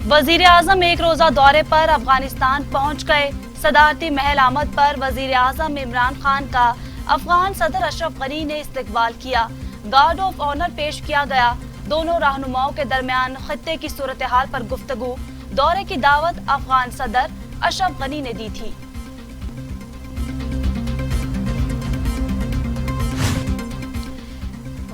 वजीर आजम एक रोजा दौरे पर अफगानिस्तान पहुंच गए। सदारती महल आमद पर वजीर आजम इमरान खान का अफगान सदर अशरफ गनी ने इस्तकबाल किया। गार्ड ऑफ ऑनर पेश किया गया। दोनों रहनुमाओं के दरमियान खित्ते की सूरत हाल पर गुफ्तगू। दौरे की दावत अफगान सदर अशरफ गनी ने दी थी।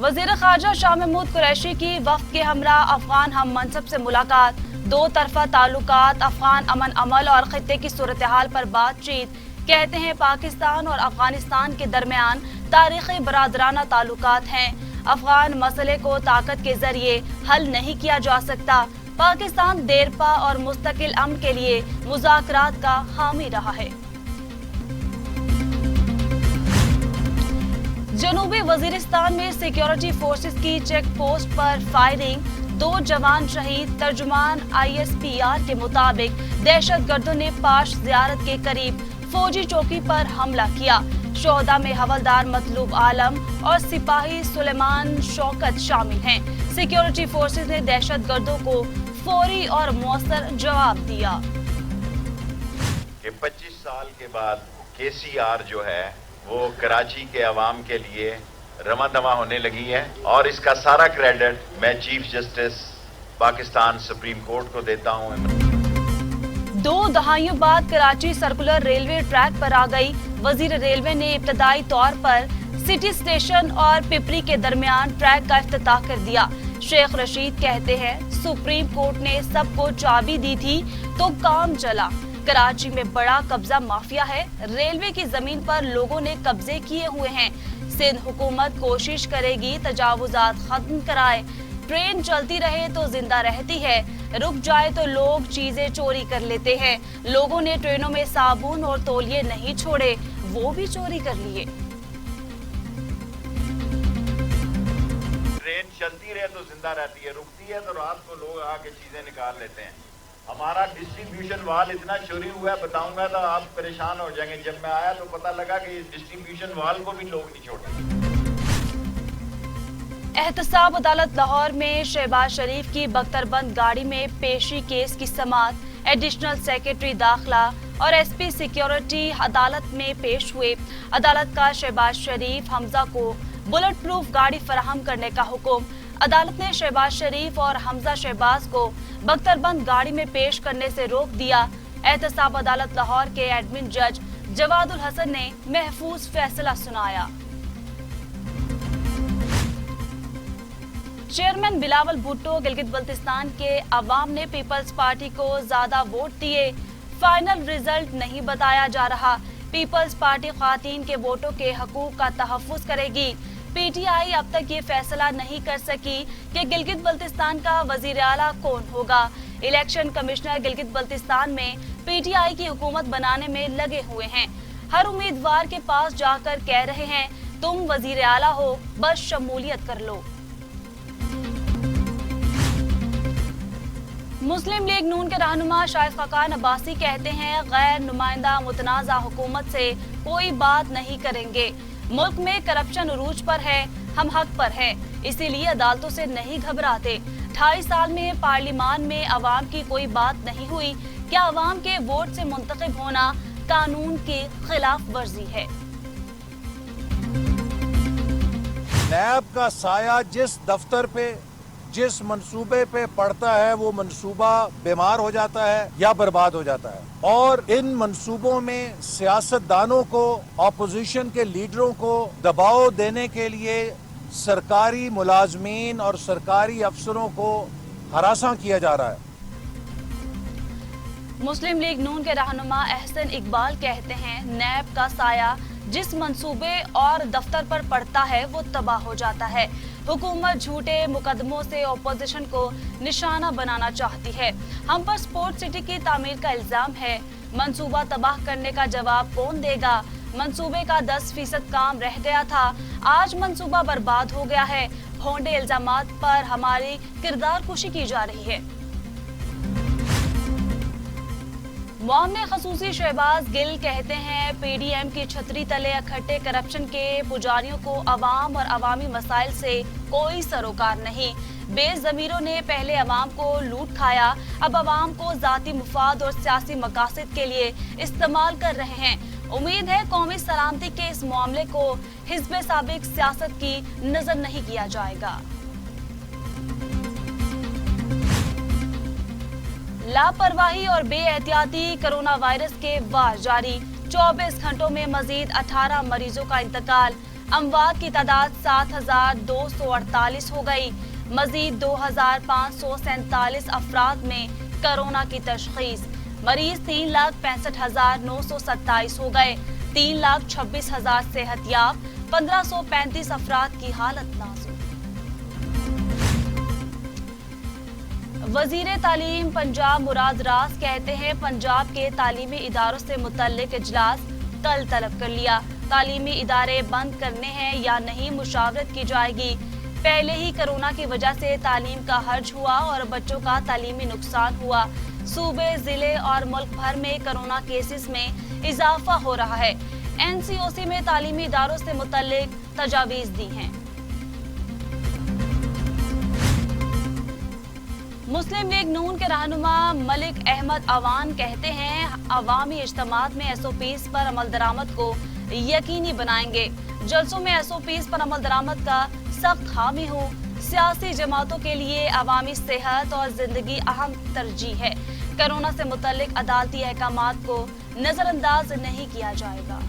वजीर खारजा शाह महमूद कुरैशी की वफ्द के हमरा अफगान हम मनसब से मुलाकात। दो तरफा ताल्लुकात, अफगान अमन अमल और खित्ते की सूरत हाल पर बातचीत। कहते हैं पाकिस्तान और अफगानिस्तान के दरमियान तारीखी बरादराना ताल्लुकात हैं। अफगान मसले को ताकत के जरिए हल नहीं किया जा सकता। पाकिस्तान देरपा और मुस्तकिल अमन के लिए मुज़ाकरात का हामी रहा है। जनूबी वजीरिस्तान में सिक्योरिटी फोर्सेस की चेक पोस्ट पर फायरिंग। 2 जवान शहीद। तर्जुमान ISPR के मुताबिक दहशतगर्दों ने पाश ज़ियारत के करीब फौजी चौकी पर हमला किया। शोहदा में हवलदार मतलूब आलम और सिपाही सुलेमान शौकत शामिल हैं। सिक्योरिटी फोर्सेस ने दहशतगर्दों को फौरी और मौसर जवाब दिया। 25 साल के बाद KCR जो है वो कराची के अवाम के लिए रमा दमा होने लगी है और इसका सारा क्रेडिट मैं chief justice Pakistan supreme court को देता हूँ। 2 दहाइयों बाद कराची सर्कुलर रेलवे ट्रैक पर आ गई। वजीर रेलवे ने इब्तदाई तौर पर सिटी स्टेशन और पिपरी के दरमियान ट्रैक का इफ्तिताह कर दिया। शेख रशीद कहते हैं सुप्रीम कोर्ट ने सबको चाबी दी थी तो काम चला। कराची में बड़ा कब्जा माफिया है। रेलवे की जमीन पर लोगों ने कब्जे किए हुए हैं। सिंध हुकूमत कोशिश करेगी तजावुजात खत्म कराए। ट्रेन चलती रहे तो जिंदा रहती है, रुक जाए तो लोग चीजें चोरी कर लेते हैं। लोगों ने ट्रेनों में साबुन और तौलिए नहीं छोड़े, वो भी चोरी कर लिए। ट्रेन चलती रहे तो जिंदा रहती है, रुकती है तो रात को लोग आके चीजें निकाल लेते हैं। हमारा डिस्ट्रीब्यूशन वाल इतना चोरी हुआ है, बताऊंगा तो आप परेशान हो जाएंगे। जब मैं आया तो पता लगा कि इस डिस्ट्रीब्यूशन वाल को भी लोग नहीं छोड़ते। एहतसाब अदालत लाहौर में शहबाज शरीफ की बख्तरबंद गाड़ी में पेशी केस की समाअत। एडिशनल सेक्रेटरी दाखिला और SP सिक्योरिटी अदालत में पेश हुए। अदालत का शहबाज शरीफ हमजा को बुलेट प्रूफ गाड़ी फराहम करने का हुक्म। अदालत ने शहबाज शरीफ और हमजा शहबाज को बख्तरबंद गाड़ी में पेश करने से रोक दिया। एहतसाब अदालत लाहौर के एडमिन जज जवादुल हसन ने महफूज फैसला सुनाया। चेयरमैन बिलावल भुट्टो गिलगित बल्तिस्तान के अवाम ने पीपल्स पार्टी को ज्यादा वोट दिए। फाइनल रिजल्ट नहीं बताया जा रहा। पीपल्स पार्टी ख्वातीन के वोटों के हकूक का तहफ्फुज करेगी। PTI अब तक ये फैसला नहीं कर सकी कि गिलगित बल्तिस्तान का वजीर आला कौन होगा। इलेक्शन कमिश्नर गिलगित बल्तिस्तान में PTI की हुकूमत बनाने में लगे हुए हैं। हर उम्मीदवार के पास जाकर कह रहे हैं तुम वजीर आला हो, बस शमूलियत कर लो। मुस्लिम लीग नून के रहनुमा शाइफ खाकान अब्बासी कहते हैं गैर नुमाइंदा मुतनाज़ा हुकूमत से कोई बात नहीं करेंगे। मुल्क में करप्शन उरूज पर है, हम हक पर हैं, इसीलिए अदालतों से नहीं घबराते। 2.5 साल में पार्लिमान में अवाम की कोई बात नहीं हुई। क्या अवाम के वोट से मुंतखब होना कानून की खिलाफ वर्जी है? नैब का साया जिस दफ्तर पे जिस मंसूबे पे पड़ता है वो मंसूबा बीमार हो जाता है या बर्बाद हो जाता है। और इन मंसूबों में सियासतदानों को, ऑपोजिशन के लीडरों को दबाव देने के लिए सरकारी मुलाजमीन और सरकारी अफसरों को हरासा किया जा रहा है। मुस्लिम लीग नून के रहनुमा अहसन इकबाल कहते हैं नैब का साया जिस मंसूबे और दफ्तर पर पड़ता है वो तबाह हो जाता है। हुकूमत झूठे मुकदमों से ओपोजिशन को निशाना बनाना चाहती है। हम पर स्पोर्ट्स सिटी की तामीर का इल्जाम है। मंसूबा तबाह करने का जवाब कौन देगा? मंसूबे का 10% काम रह गया था, आज मंसूबा बर्बाद हो गया है। भोंडे इल्जामात पर हमारी किरदार कुशी की जा रही है। मोहम्मद खसूसी शहबाज गिल कहते हैं पीडीएम की छतरी तले इकट्ठे करप्शन के पुजारियों को अवाम और अवामी मसाइल से कोई सरोकार नहीं। बेज़मीरों ने पहले अवाम को लूट खाया, अब अवाम को जाती मुफाद और सियासी मकासद के लिए इस्तेमाल कर रहे हैं। उम्मीद है कौमी सलामती के इस मामले को हिज़्ब साबिक सियासत की नजर नहीं किया जाएगा। लापरवाही और बेएहतियाती कोरोना वायरस के वार जारी। 24 घंटों में मजीद 18 मरीजों का इंतकाल। अमवात की तादाद 7,248 हो गई। मजीद 2,547 अफराद में कोरोना की तशखीस। मरीज 3,65,927 हो गए। 3,26,000 सेहतयाब। 1,535 अफराद की हालत नाजुक। वजीर तालीम पंजाब मुराद रास कहते हैं पंजाब के तालीमी इदारों से मुतल्लिक इजलास कल तलब कर लिया। तालीमी इदारे बंद करने हैं या नहीं मुशावरत की जाएगी। पहले ही कोरोना की वजह से तालीम का हर्ज हुआ और बच्चों का तालीमी नुकसान हुआ। सूबे, जिले और मुल्क भर में कोरोना केसेस में इजाफा हो रहा है। एनसीओसी में तालीमी इदारों से मुतल्लिक तजावीज दी हैं। मुस्लिम लीग नून के रहनुमा मलिक अहमद अवान कहते हैं अवामी इज्तिमात में एसओपीज पर अमल दरामद को यकीनी बनाएंगे। जलसों में एसओपीज पर अमल दरामद का सख्त हामी हूँ। सियासी जमातों के लिए अवामी सेहत और जिंदगी अहम तरजीह है। कोरोना से मुतल्लिक अदालती अहकामात को नजरअंदाज नहीं किया जाएगा।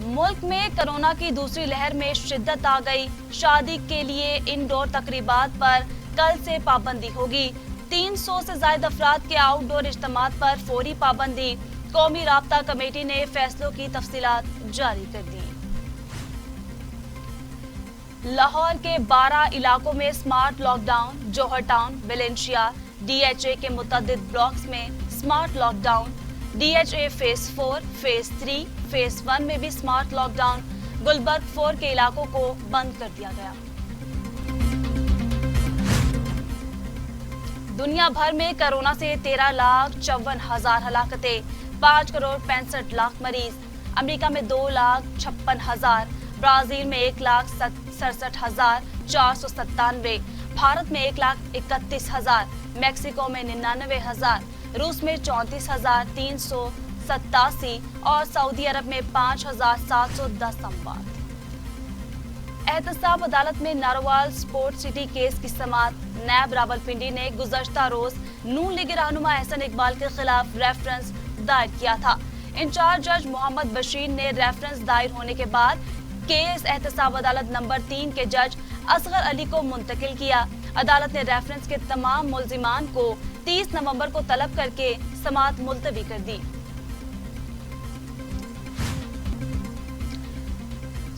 मुल्क में कोरोना की दूसरी लहर में शिद्दत आ गई। शादी के लिए इंडोर तकरीबात पर कल से पाबंदी होगी। 300 से ज्यादा अफराद के आउटडोर इज्तिमात पर फौरी पाबंदी। कौमी राब्ता कमेटी ने फैसलों की तफसीलात जारी कर दी। लाहौर के 12 इलाकों में स्मार्ट लॉकडाउन। जौहर टाउन, वेलेंशिया, डीएचए के मुतअद्दिद ब्लॉक्स में smart lockdown. DHA phase 4, phase 3, phase 1 में भी स्मार्ट लॉकडाउन। गुलबर्ग 4 के इलाकों को बंद कर दिया गया। दुनिया भर में कोरोना से 13,54,000 हलाकतें, 5,65,00,000 मरीज। अमेरिका में 2,56,000, ब्राजील में 1,67,497, भारत में 1,31,000, मैक्सिको में 99,000, रूस में 34,387 और सऊदी अरब में 5,710 अमवात। एहतसाब अदालत में नारोवाल स्पोर्ट सिटी केस की समाअत। नैब रावलपिंडी ने गुज़श्ता रोज नून लीग रहनुमा एहसन इकबाल के खिलाफ रेफरेंस दायर किया था। इंचार्ज जज मोहम्मद बशीर ने रेफरेंस दायर होने के बाद केस एहतसाब अदालत नंबर 3 के जज असगर अली को मुंतकिल किया। अदालत ने रेफरेंस के तमाम मुल्जिमान को 30 नवंबर को तलब करके समाअत मुलतवी कर दी।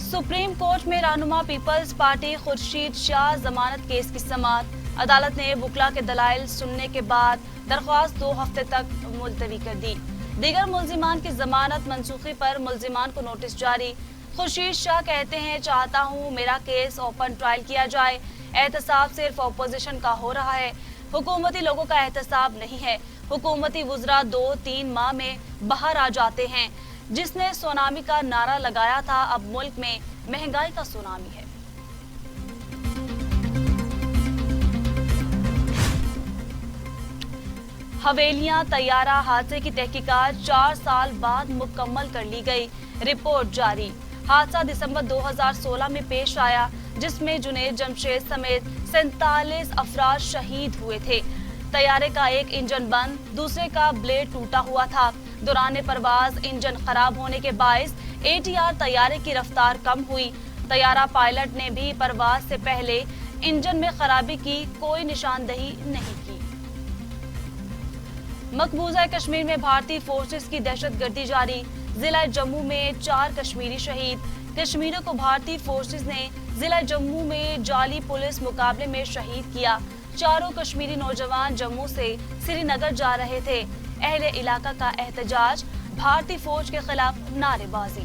सुप्रीम कोर्ट में रहनुमा पीपल्स पार्टी खुर्शीद शाह जमानत केस की समाअत। अदालत ने वुकला के दलाइल सुनने के बाद दरख्वास्त 2 हफ्ते तक मुलतवी कर दी। दीगर मुल्जिमान की जमानत मंसूखी पर मुल्जिमान को नोटिस जारी। खुर्शीद शाह कहते हैं चाहता हूँ मेरा केस ओपन ट्रायल किया जाए। एहतसाब सिर्फ अपोजिशन का हो रहा है, हुकूमती लोगों का एहतसाब नहीं है। हुकूमती वुज़रा 2-3 माह में बाहर आ जाते हैं। जिसने सुनामी का नारा लगाया था, अब मुल्क में महंगाई का सुनामी है। हवेलियां तैयारा हादसे की तहकीकात 4 साल बाद मुकम्मल कर ली गई। रिपोर्ट जारी। हादसा दिसंबर 2016 में पेश आया, जिसमें जुनेद जमशेद समेत 47 अफराद शहीद हुए थे। तैयारे का एक इंजन बंद, दूसरे का ब्लेड टूटा हुआ था। दौरान परवाज इंजन खराब होने के बायस एटीआर तैयारे की रफ्तार कम हुई। तैयारा पायलट ने भी परवाज से पहले इंजन में खराबी की कोई निशानदही नहीं की। मकबूजा कश्मीर में भारतीय फोर्सेस की दहशतगर्दी जारी। जिला जम्मू में 4 कश्मीरी शहीद। कश्मीरियों को भारतीय फोर्सेस ने जिला जम्मू में जाली पुलिस मुकाबले में शहीद किया। चारों कश्मीरी नौजवान जम्मू से श्रीनगर जा रहे थे। अहले इलाका का एहतजाज, भारतीय फौज के खिलाफ नारेबाजी।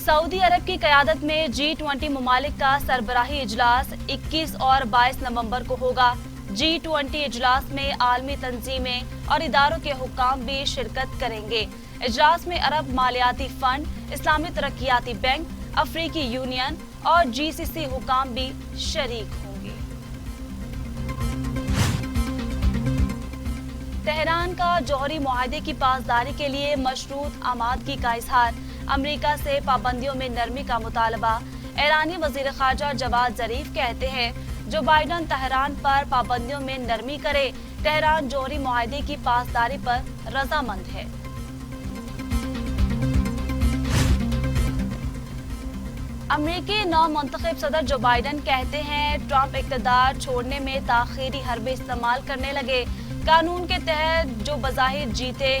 सऊदी अरब की क़यादत में G20 ममालिक का सरबराही इजलास 21 और 22 नवंबर को होगा। G20 इजलास में आलमी तंजीमें और इदारों के हुक्काम भी शिरकत करेंगे। इजलास में अरब मालियाती फंड, इस्लामी तरक्याती बैंक, अफ्रीकी यूनियन और GCC हुक्काम भी शरीक होंगे। तेहरान का जौहरी मुआहदे की पासदारी के लिए मशरूत आमादगी का इजहार, अमेरिका से पाबंदियों में नरमी का मुतालबा। ईरानी वजीर खारजा जवाद जरीफ कहते हैं जो बाइडन तेहरान पर पाबंदियों में नरमी करे, तेहरान जौहरी मुआहदे की पासदारी पर रजामंद है। अमेरिकी नौमुंतखब सदर जो बाइडन कहते हैं ट्रंप इक़्तिदार छोड़ने में ताख़ीरी हरबे इस्तेमाल करने लगे। कानून के तहत जो बज़ाहिर जीते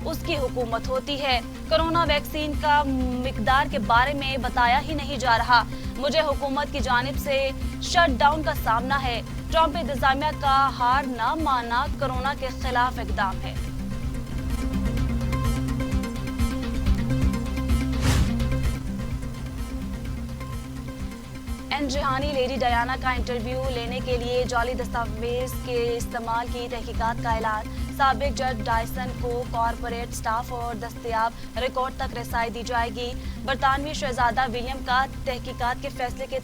उसकी हुकूमत होती है। कोरोना वैक्सीन का मिकदार के बारे में बताया ही नहीं जा रहा। मुझे हुकूमत की जानिब से शट डाउन का सामना है। ट्रंप इंतजामिया का हार न मानना कोरोना के खिलाफ इक़दाम है। रिहानी लेडी डायना का इंटरव्यू लेने के लिए जाली दस्तावेज के इस्तेमाल की तहकीकात का ऐलान। साबिक जज डायसन को कॉर्पोरेट स्टाफ और दस्तयाब रिकॉर्ड तक रसाई दी जाएगी। बरतानवी शहजादा विलियम का तहकीकात के फैसले के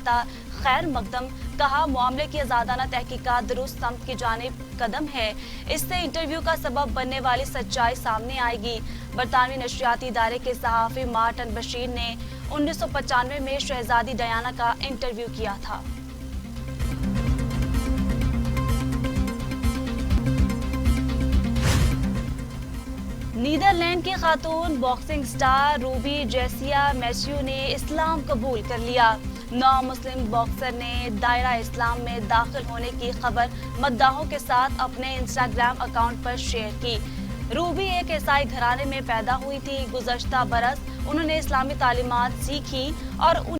खैर मकदम, कहा मामले की आज़ादाना तहकीकात दुरुस्त सम्त की जानिब कदम है। इससे इंटरव्यू का सबब बनने वाली सच्चाई सामने आएगी। बरतानवी नशरियाती इदारे के सहाफ़ी मार्टिन बशीर ने 1995 में शहजादी डायना का इंटरव्यू किया था। नीदरलैंड की खातून बॉक्सिंग स्टार रूबी जेसिया मैथ्यू ने इस्लाम कबूल कर लिया। नौ मुस्लिम बॉक्सर ने दायरा इस्लाम में दाखिल होने की खबर मद्दाहों के साथ अपने इंस्टाग्राम अकाउंट पर शेयर की। रूबी एक ईसाई घराने में पैदा हुई थी। गुज़श्ता बरस उन्होंने इस्लामी तालीमात सीखी और